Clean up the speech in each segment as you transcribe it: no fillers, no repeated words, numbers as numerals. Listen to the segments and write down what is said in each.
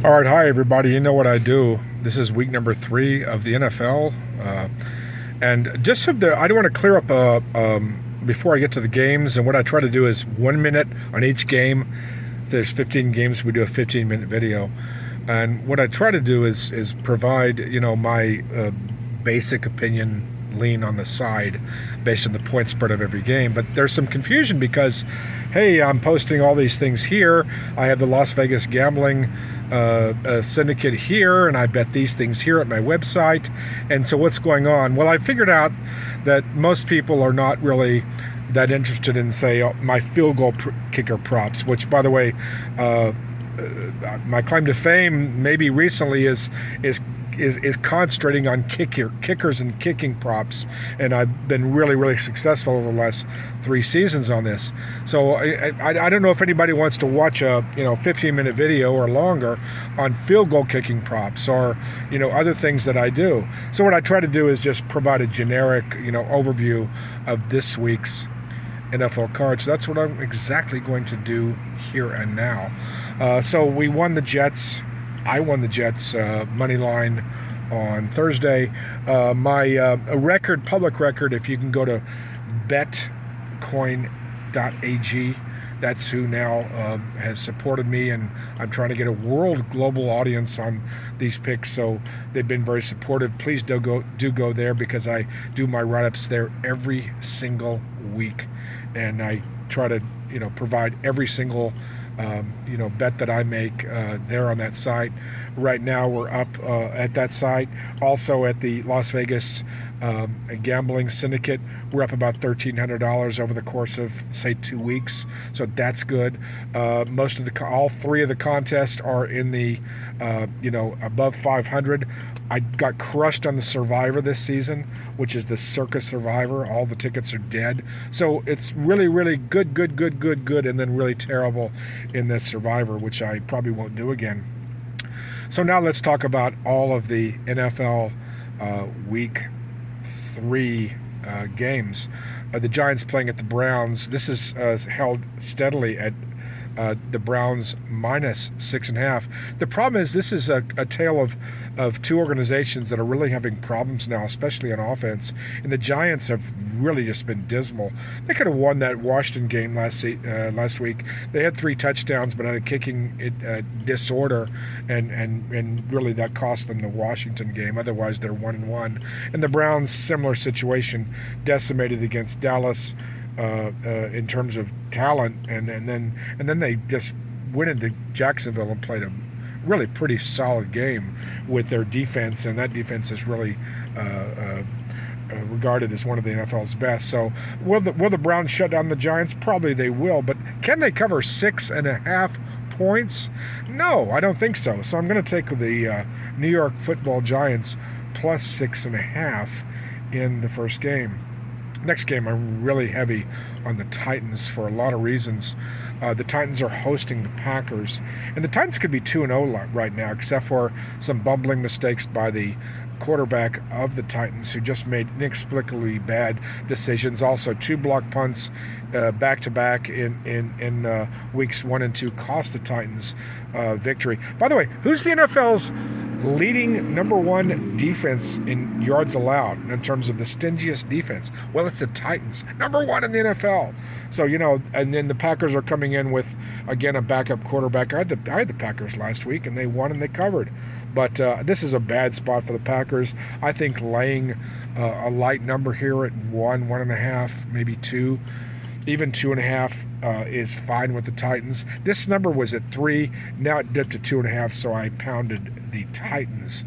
All right, hi everybody. You know what I do. This is week number 3 of the NFL, and just so that I don't want to clear up before I get to the games. And what I try to do is 1 minute on each game. If there's 15 games, we do a 15-minute video, and what I try to do is provide my basic opinion, lean on the side based on the point spread of every game. But there's some confusion because, hey, I'm posting all these things here. I have the Las Vegas gambling syndicate here, and I bet these things here at my website. And so what's going on? Well, I figured out that most people are not really that interested in, say, my field goal kicker props, which, by the way, my claim to fame maybe recently is concentrating on kickers and kicking props, and I've been really successful over the last 3 seasons on this. So I don't know if anybody wants to watch a 15-minute video or longer on field goal kicking props or other things that I do. So what I try to do is just provide a generic overview of this week's NFL cards. So that's what I'm exactly going to do here and now. So we won the Jets. I won the Jets money line on Thursday. My public record, if you can go to betcoin.ag, that's who now has supported me, and I'm trying to get a global audience on these picks, so they've been very supportive. Please do go there, because I do my write-ups there every single week, and I try to provide every single bet that I make there on that site. Right now we're up at that site. Also at the Las Vegas gambling syndicate, we're up about $1,300 over the course of, say, 2 weeks. So that's good. All 3 of the contests are in the above 500. I got crushed on the Survivor this season, which is the Circus Survivor. All the tickets are dead. So it's really good, and then really terrible in this Survivor, which I probably won't do again. So now let's talk about all of the NFL Week 3 games. The Giants playing at the Browns. This is held steadily at the Browns minus 6.5. The problem is this is a tale of 2 organizations that are really having problems now, especially on offense. And the Giants have really just been dismal. They could have won that Washington game last week. They had 3 touchdowns, but had a kicking disorder, and really that cost them the Washington game. Otherwise, they're 1-1. And the Browns, similar situation, decimated against Dallas in terms of talent, and then they just went into Jacksonville and played a really pretty solid game with their defense, and that defense is really regarded as one of the NFL's best. So will the Browns shut down the Giants? Probably they will, but can they cover 6.5 points? No, I don't think so. So I'm going to take the New York Football Giants plus 6.5 in the first game. Next game, I'm really heavy on the Titans for a lot of reasons. The Titans are hosting the Packers, and the Titans could be 2-0 right now, except for some bumbling mistakes by the quarterback of the Titans, who just made inexplicably bad decisions. Also, 2 block punts back-to-back in weeks 1 and 2 cost the Titans victory. By the way, who's the NFL's leading number 1 defense in yards allowed in terms of the stingiest defense? Well, it's the Titans, number 1 in the NFL. So and then the Packers are coming in with, again, a backup quarterback. I had the Packers last week, and they won and they covered. But this is a bad spot for the Packers. I think laying a light number here at 1.5, maybe 2, even 2.5 is fine with the Titans. This number was at 3. Now it dipped to 2.5, so I pounded the Titans.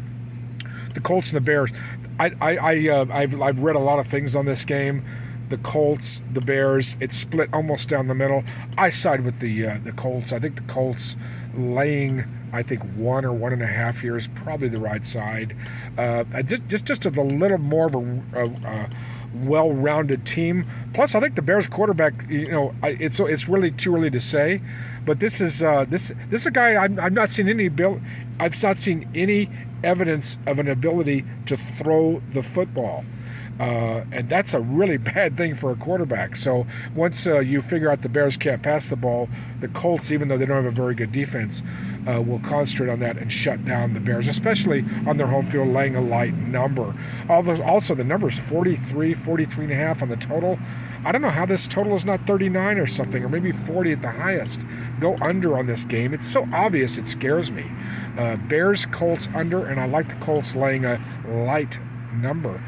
The Colts and the Bears. I've read a lot of things on this game. The Colts, the Bears, it's split almost down the middle. I side with the Colts. I think the Colts laying, 1 or 1.5 here is probably the right side. Just a little more of a well-rounded team. Plus, I think the Bears quarterback, it's really too early to say, but this is a guy I've not seen any evidence of an ability to throw the football. And that's a really bad thing for a quarterback. So once you figure out the Bears can't pass the ball, the Colts, even though they don't have a very good defense, will concentrate on that and shut down the Bears, especially on their home field, laying a light number. Also, the number is 43 and a half on the total. I don't know how this total is not 39 or something, or maybe 40 at the highest. Go under on this game. It's so obvious it scares me. Bears, Colts under, and I like the Colts laying a light number.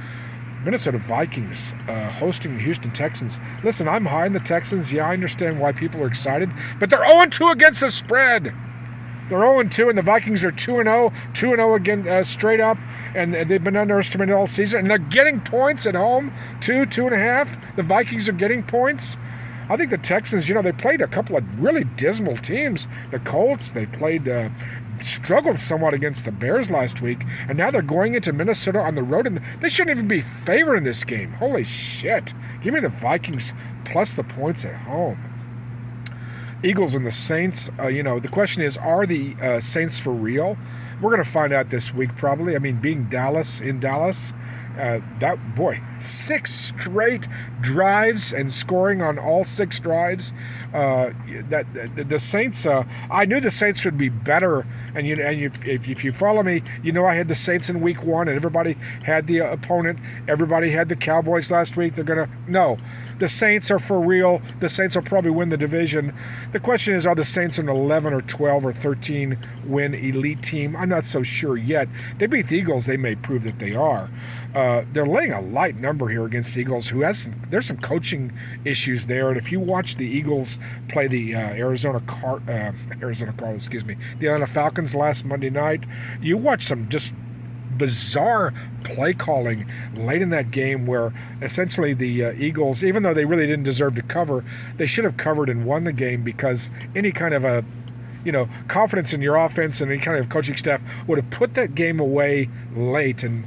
Minnesota Vikings hosting the Houston Texans. Listen, I'm high in the Texans. Yeah, I understand why people are excited, but they're 0-2 against the spread. They're 0-2, and the Vikings are 2-0, 2-0 again straight up, and they've been underestimated all season, and they're getting points at home, 2.5. The Vikings are getting points. I think the Texans, they played a couple of really dismal teams. The Colts, they struggled somewhat against the Bears last week, and now they're going into Minnesota on the road, and they shouldn't even be favored in this game. Holy shit. Give me the Vikings plus the points at home. Eagles and the Saints, the question is, are the Saints for real? We're going to find out this week probably. I mean, being in Dallas, 6 straight drives and scoring on all 6 drives. The Saints, I knew the Saints would be better, and if you follow me, I had the Saints in week 1, and everybody had the opponent. Everybody had the Cowboys last week. The Saints are for real. The Saints will probably win the division. The question is, are the Saints an 11 or 12 or 13 win elite team? I'm not so sure yet. They beat the Eagles. They may prove that they are. They're laying a light number here against the Eagles, there's some coaching issues there. And if you watch the Eagles play the Atlanta Falcons last Monday night, you watch some just bizarre play calling late in that game where essentially the Eagles, even though they really didn't deserve to cover, they should have covered and won the game, because any kind of a confidence in your offense and any kind of coaching staff would have put that game away late, and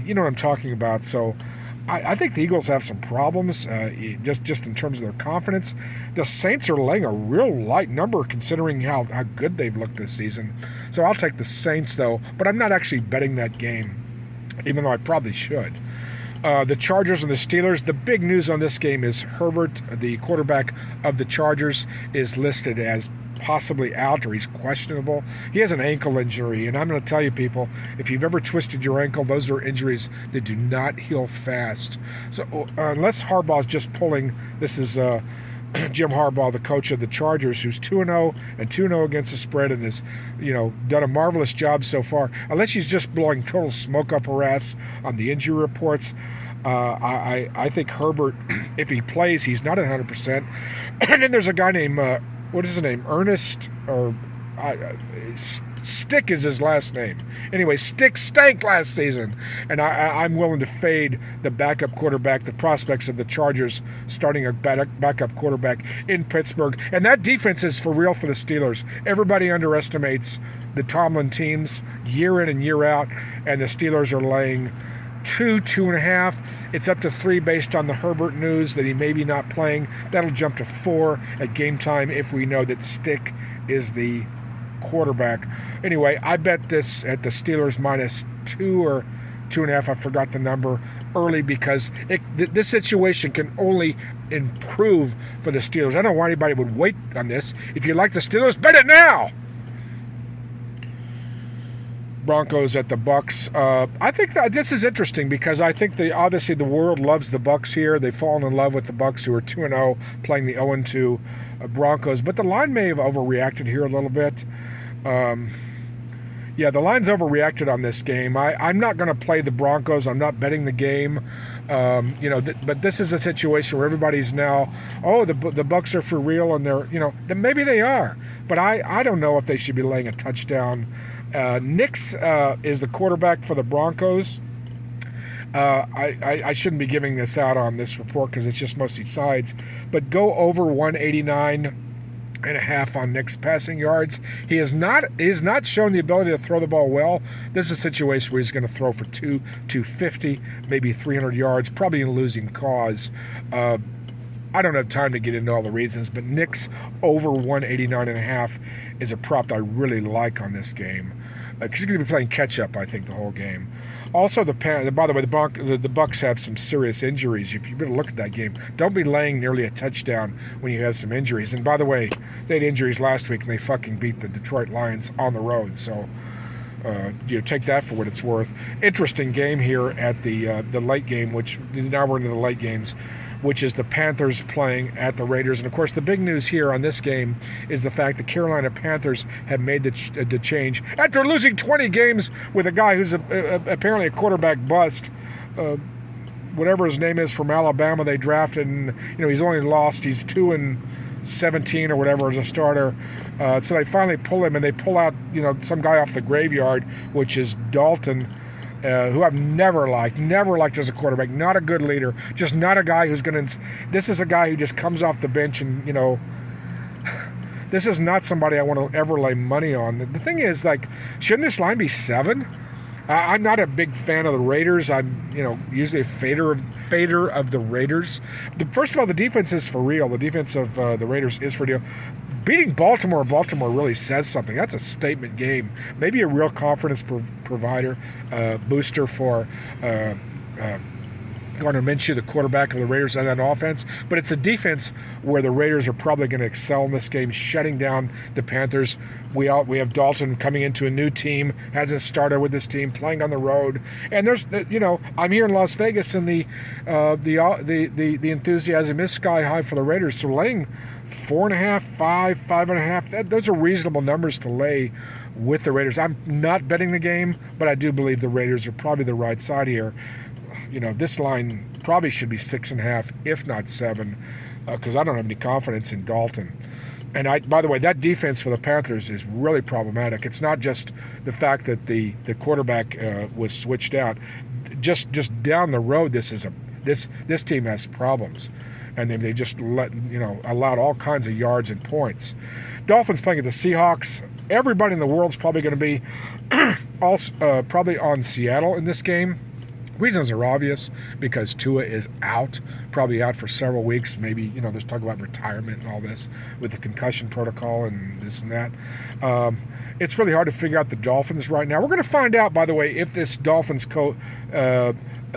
you know what I'm talking about. So I think the Eagles have some problems just in terms of their confidence. The Saints are laying a real light number considering how good they've looked this season. So I'll take the Saints, though, but I'm not actually betting that game, even though I probably should. The Chargers and the Steelers. The big news on this game is Herbert, the quarterback of the Chargers, is listed as possibly out, or he's questionable. He has an ankle injury, and I'm going to tell you, people, if you've ever twisted your ankle, those are injuries that do not heal fast. So unless Harbaugh's just pulling, this is Jim Harbaugh, the coach of the Chargers, who's 2-0 and 2-0 against the spread, and has done a marvelous job so far. Unless he's just blowing total smoke up her ass on the injury reports, I think Herbert, if he plays, he's not 100%. And then there's a guy named what is his name? Ernest, or Stick is his last name. Anyway, Stick stank last season, and I'm willing to fade the backup quarterback, the prospects of the Chargers starting a backup quarterback in Pittsburgh. And that defense is for real for the Steelers. Everybody underestimates the Tomlin teams year in and year out, and the Steelers are laying 2.5. It's up to 3 based on the Herbert news that he may be not playing. That'll jump to 4 at game time if we know that Stick is the quarterback. Anyway, I bet this at the Steelers minus 2 or 2.5. I forgot the number early, because this situation can only improve for the Steelers. I don't know why anybody would wait on this. If you like the Steelers, bet it now. Broncos at the Bucks. I think that this is interesting, because I think obviously the world loves the Bucks here. They've fallen in love with the Bucks, who are 2-0, playing the 0-2 Broncos. But the line may have overreacted here a little bit. Yeah, the line's overreacted on this game. I'm not going to play the Broncos. I'm not betting the game. But this is a situation where everybody's now, the Bucks are for real, and they're, maybe they are. But I don't know if they should be laying a touchdown. Nix is the quarterback for the Broncos. I shouldn't be giving this out on this report because it's just mostly sides, but go over 189.5 on Nick's passing yards. He has not shown the ability to throw the ball well. This is a situation where he's going to throw for 250, maybe 300 yards, probably in a losing cause. I don't have time to get into all the reasons, but Nick's over 189.5 is a prop that I really like on this game. he's going to be playing catch-up, I think, the whole game. Also, by the way, the Bucs have some serious injuries. If you better look at that game, don't be laying nearly a touchdown when you have some injuries. And by the way, they had injuries last week, and they fucking beat the Detroit Lions on the road. So, take that for what it's worth. Interesting game here at the late game, which now we're into the late games, which is the Panthers playing at the Raiders. And, of course, the big news here on this game is the fact that Carolina Panthers have made the change after losing 20 games with a guy who's apparently a quarterback bust. Whatever his name is from Alabama they drafted, and he's only lost. He's 2-17 or whatever as a starter. So they finally pull him, and they pull out some guy off the graveyard, which is Dalton, who I've never liked as a quarterback. Not a good leader, just not a guy who's going to. This is a guy who just comes off the bench and this is not somebody I want to ever lay money on. The thing is, shouldn't this line be 7? I'm not a big fan of the Raiders. I'm, usually a fader of the Raiders. First of all, the defense is for real. The defense of the Raiders is for real. Beating Baltimore really says something. That's a statement game. Maybe a real confidence provider, booster for Gardner Minshew, the quarterback of the Raiders, and that offense. But it's a defense where the Raiders are probably going to excel in this game, shutting down the Panthers. We have Dalton coming into a new team, hasn't started with this team, playing on the road. And there's, I'm here in Las Vegas, and the enthusiasm is sky high for the Raiders. So laying 4.5, 5.5, those are reasonable numbers to lay with the Raiders. I'm not betting the game, but I do believe the Raiders are probably the right side here. This line probably should be 6.5, if not 7, because I don't have any confidence in Dalton. And by the way, that defense for the Panthers is really problematic. It's not just the fact that the quarterback was switched out. Just down the road, this team has problems, and they just allowed all kinds of yards and points. Dolphins playing at the Seahawks. Everybody in the world's probably going to be probably on Seattle in this game. Reasons are obvious, because Tua is probably out for several weeks. Maybe, there's talk about retirement and all this with the concussion protocol and this and that. It's really hard to figure out the Dolphins right now. We're going to find out, by the way, if this Dolphins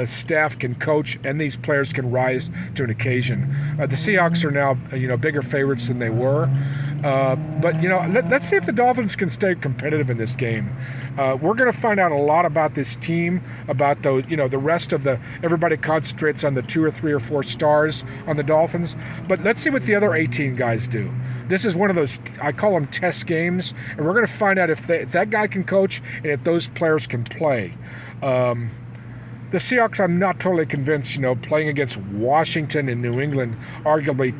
staff can coach and these players can rise to an occasion. The Seahawks are now, bigger favorites than they were. But let's see if the Dolphins can stay competitive in this game. We're going to find out a lot about this team, about the rest of everybody concentrates on the 2 or 3 or 4 stars on the Dolphins. But let's see what the other 18 guys do. This is one of those, I call them test games, and we're going to find out if that guy can coach and if those players can play. The Seahawks, I'm not totally convinced, playing against Washington and New England, arguably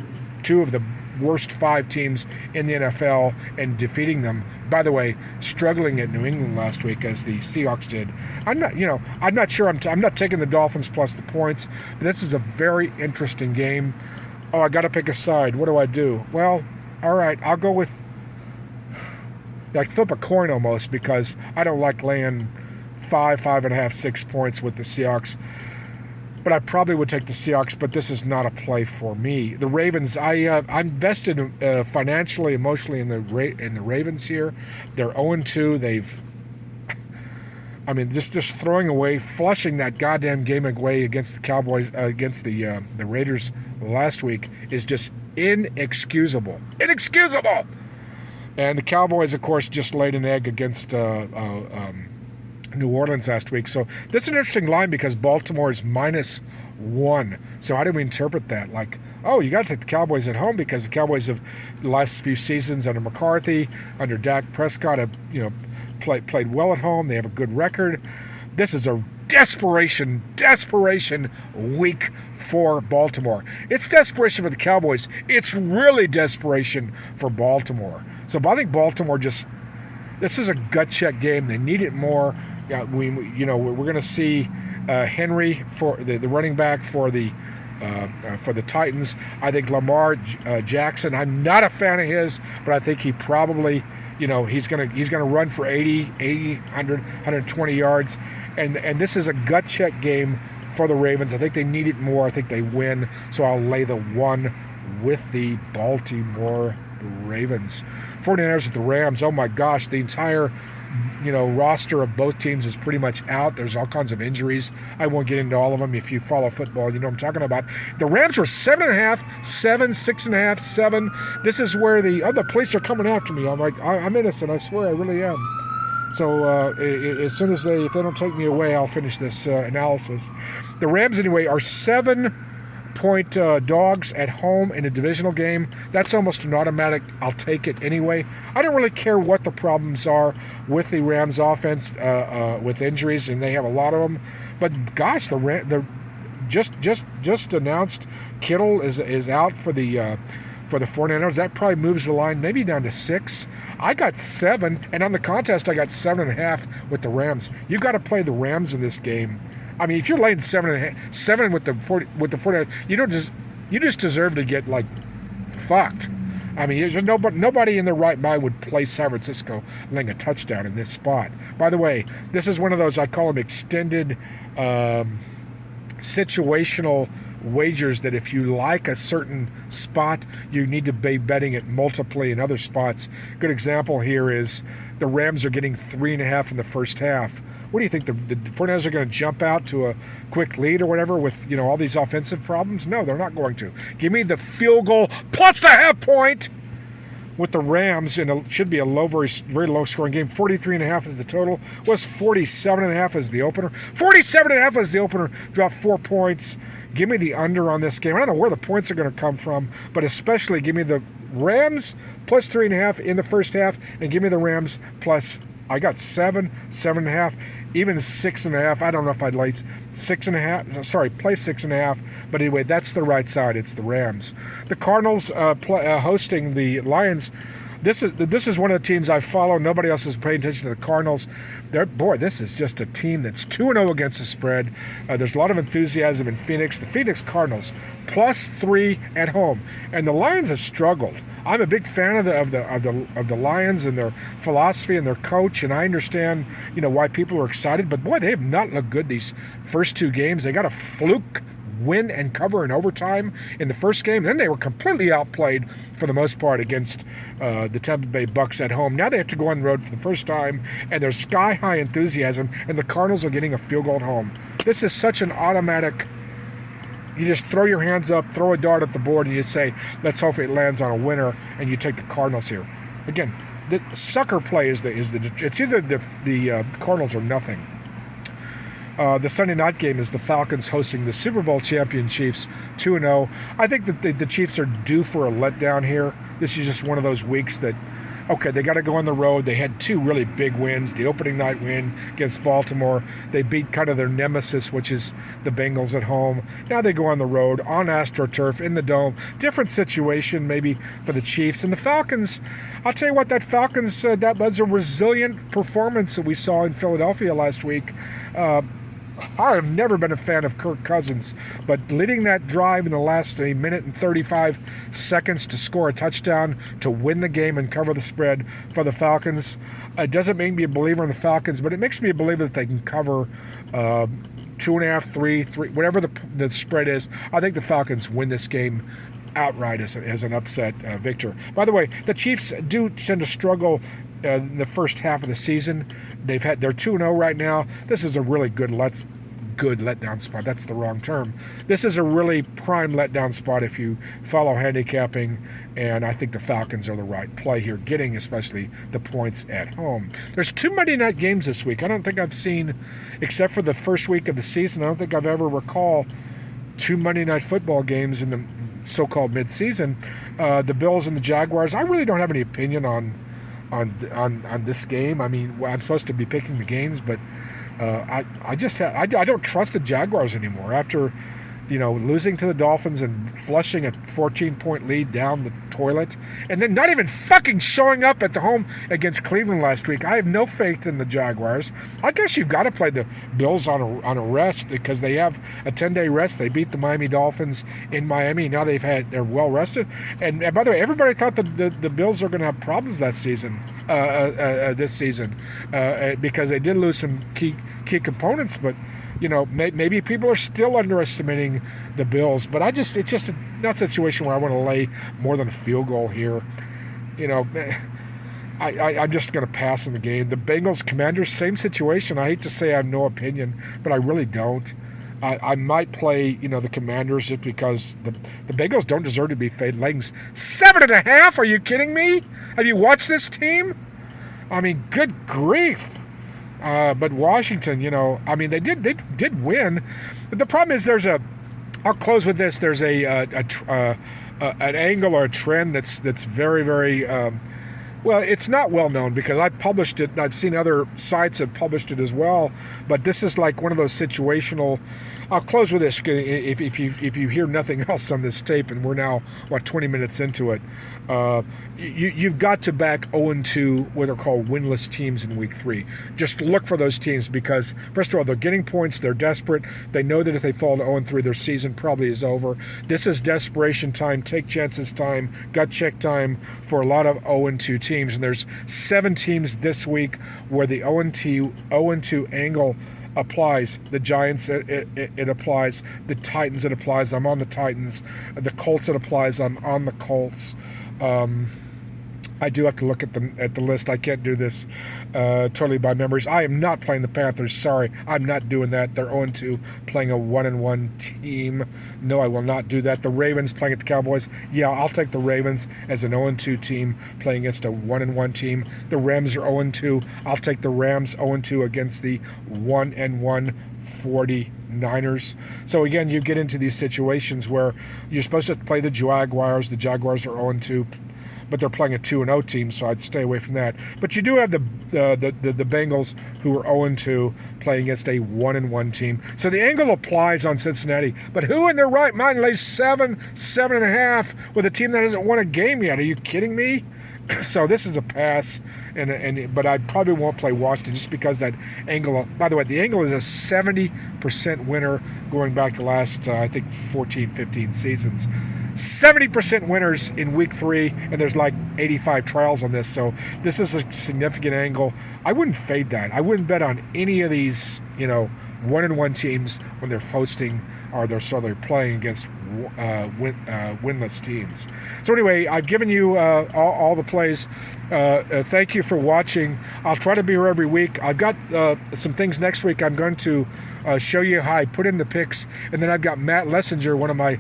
2 of the worst 5 teams in the NFL, and defeating them. By the way, struggling at New England last week as the Seahawks did. I'm not sure. I'm not taking the Dolphins plus the points. But this is a very interesting game. Oh, I got to pick a side. What do I do? Well, all right, I'll go with flip a coin almost, because I don't like laying 5.5, 6 points with the Seahawks. But I probably would take the Seahawks, but this is not a play for me. The Ravens, I'm vested financially, emotionally in the Ravens here. They're 0-2. Just throwing away, flushing that goddamn game away against the Cowboys, against the Raiders last week is just inexcusable. Inexcusable! And the Cowboys, of course, just laid an egg against New Orleans last week. So this is an interesting line, because Baltimore is -1. So how do we interpret that? You got to take the Cowboys at home, because the Cowboys have the last few seasons under McCarthy, under Dak Prescott, have played well at home. They have a good record. This is a desperation week for Baltimore. It's desperation for the Cowboys. It's really desperation for Baltimore. So I think Baltimore this is a gut check game. They need it more. We're going to see Henry for the running back for the Titans. I think Lamar Jackson, I'm not a fan of his, but I think he probably, he's going to run for 80, 100, 120 yards. And this is a gut check game for the Ravens. I think they need it more. I think they win. So I'll lay the 1 with the Baltimore Ravens. 49ers at the Rams. Oh my gosh, the entire roster of both teams is pretty much out. There's all kinds of injuries. I won't get into all of them. If you follow football, you know what I'm talking about. The Rams were 7.5, 7, 6.5, 7. This is where the police are coming after me. I'm like, I'm innocent. I swear, I really am. So as soon as if they don't take me away, I'll finish this analysis. The Rams, anyway, are 7-point dogs at home in a divisional game. That's almost an automatic. I'll take it anyway. I don't really care what the problems are with the Rams offense with injuries, and they have a lot of them. But gosh, the just announced Kittle is out for the 49ers. That probably moves the line maybe down to 6. I got 7, and on the contest I got 7.5 with the Rams. You've got to play the Rams in this game. I mean, if you're laying 7 with the 49ers, you just deserve to get like fucked. I mean, there's nobody in their right mind would play San Francisco laying a touchdown in this spot. By the way, this is one of those, I call them extended situational wagers, that if you like a certain spot, you need to be betting it multiply in other spots. Good example here is the Rams are getting 3.5 in the first half. What do you think? The 49ers are going to jump out to a quick lead or whatever with all these offensive problems? No, they're not going to. Give me the field goal plus the half point with the Rams, and it should be a very low scoring game. 43.5 is the total. Was 47.5 as the opener. 47.5 as the opener. Dropped 4 points. Give me the under on this game. I don't know where the points are going to come from, but especially give me the Rams plus 3.5 in the first half, and give me the Rams plus. I got 7, 7.5, even 6.5. I don't know if I'd like 6.5. Sorry, play 6.5. But anyway, that's the right side. It's the Rams. The Cardinals hosting the Lions. This is one of the teams I follow. Nobody else is paying attention to the Cardinals. This is just a team that's 2-0 against the spread. There's a lot of enthusiasm in Phoenix. The Phoenix Cardinals plus 3 at home, and the Lions have struggled. I'm a big fan of the Lions and their philosophy and their coach, and I understand why people are excited. But boy, they have not looked good these first 2 games. They got a fluke win and cover in overtime in the first game. Then they were completely outplayed for the most part against the Tampa Bay Bucs at home. Now they have to go on the road for the first time, and there's sky-high enthusiasm, and the Cardinals are getting a field goal at home. This is such an automatic. You just throw your hands up, throw a dart at the board, and you say, let's hope it lands on a winner, and you take the Cardinals here. Again, the sucker play is it's either the Cardinals or nothing. The Sunday night game is the Falcons hosting the Super Bowl champion Chiefs, 2-0. I think that the Chiefs are due for a letdown here. This is just one of those weeks that, okay, they got to go on the road. They had 2 really big wins. The opening night win against Baltimore. They beat kind of their nemesis, which is the Bengals at home. Now they go on the road, on AstroTurf, in the Dome. Different situation maybe for the Chiefs. And the Falcons, I'll tell you what, that Falcons, that was a resilient performance that we saw in Philadelphia last week. I have never been a fan of Kirk Cousins, but leading that drive in the last minute and 35 seconds to score a touchdown to win the game and cover the spread for the Falcons, it doesn't make me a believer in the Falcons, but it makes me a believer that they can cover 2.5, 3, whatever the spread is. I think the Falcons win this game outright as an upset victor. By the way, the Chiefs do tend to struggle in the first half of the season. They're 2-0 right now. This is a really good letdown spot. That's the wrong term. This is a really prime letdown spot if you follow handicapping, and I think the Falcons are the right play here, getting especially the points at home. There's 2 Monday night games this week. I don't think I've seen, except for the first week of the season, I don't think I've ever recall 2 Monday night football games in the so-called mid-season. The Bills and the Jaguars. I really don't have any opinion on this game. I mean, I'm supposed to be picking the games, but I don't trust the Jaguars anymore after losing to the Dolphins and flushing a 14-point lead down the toilet, and then not even fucking showing up at the home against Cleveland last week. I have no faith in the Jaguars. I guess you've got to play the Bills on a rest because they have a 10-day rest. They beat the Miami Dolphins in Miami. Now they're well rested. And by the way, everybody thought the Bills are going to have problems this season, because they did lose some key components, but maybe people are still underestimating the Bills, but it's just not a situation where I want to lay more than a field goal here. I'm just going to pass on the game. The Bengals Commanders, same situation. I hate to say I have no opinion, but I really don't. I might play, the Commanders just because the Bengals don't deserve to be fade legs. 7.5? Are you kidding me? Have you watched this team? I mean, good grief. But Washington, they did win. But the problem is I'll close with this. There's an angle or a trend that's very, very, well, it's not well known because I published it. I've seen other sites have published it as well. But this is like one of those situational. I'll close with this. If you hear nothing else on this tape, and we're now 20 minutes into it, you've got to back 0-2 what are called winless teams in week 3. Just look for those teams because first of all, they're getting points. They're desperate. They know that if they fall to 0-3, their season probably is over. This is desperation time, take chances time, gut check time for a lot of 0-2 teams. And there's 7 teams this week where the 0-2 angle applies. The Giants, it applies. The Titans, it applies. I'm on the Titans. The Colts, it applies. I'm on the Colts. I do have to look at the list. I can't do this totally by memories. I am not playing the Panthers. Sorry, I'm not doing that. They're 0-2, playing a 1-1 team. No, I will not do that. The Ravens playing at the Cowboys. Yeah, I'll take the Ravens as an 0-2 team playing against a 1-1 team. The Rams are 0-2. I'll take the Rams 0-2 against the 1-1 49ers. So again, you get into these situations where you're supposed to play the Jaguars. The Jaguars are 0-2. But they're playing a 2-0 team, so I'd stay away from that. But you do have the Bengals who are 0-2 playing against a 1-1 team. So the angle applies on Cincinnati. But who in their right mind lays 7.5 with a team that hasn't won a game yet? Are you kidding me? So this is a pass, but I probably won't play Washington just because that angle. By the way, the angle is a 70% winner going back to last, I think, 14, 15 seasons. 70% winners in week 3, and there's like 85 trials on this, so this is a significant angle. I wouldn't fade that. I wouldn't bet on any of these, 1-1 teams when they're hosting or they're playing against winless teams. So anyway, I've given you all the plays. Thank you for watching. I'll try to be here every week. I've got some things next week. I'm going to show you how I put in the picks, and then I've got Matt Lessinger, one of my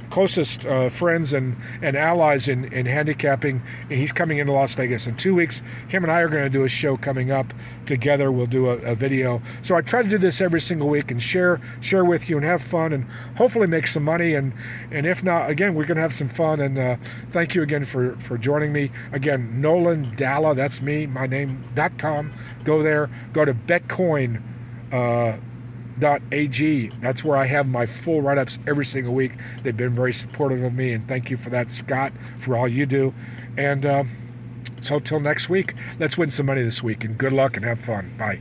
closest friends and allies in handicapping. He's coming into Las Vegas in 2 weeks. Him and I are going to do a show coming up together. We'll do a video. So I try to do this every single week and share with you and have fun and hopefully make some money. And if not, again, we're going to have some fun. And thank you again for joining me. Again, Nolan Dalla, that's me, my name.com. Go there. Go to Betcoin. .ag. That's where I have my full write-ups every single week. They've been very supportive of me, and thank you for that, Scott, for all you do. And so till next week, let's win some money this week, and good luck and have fun. Bye.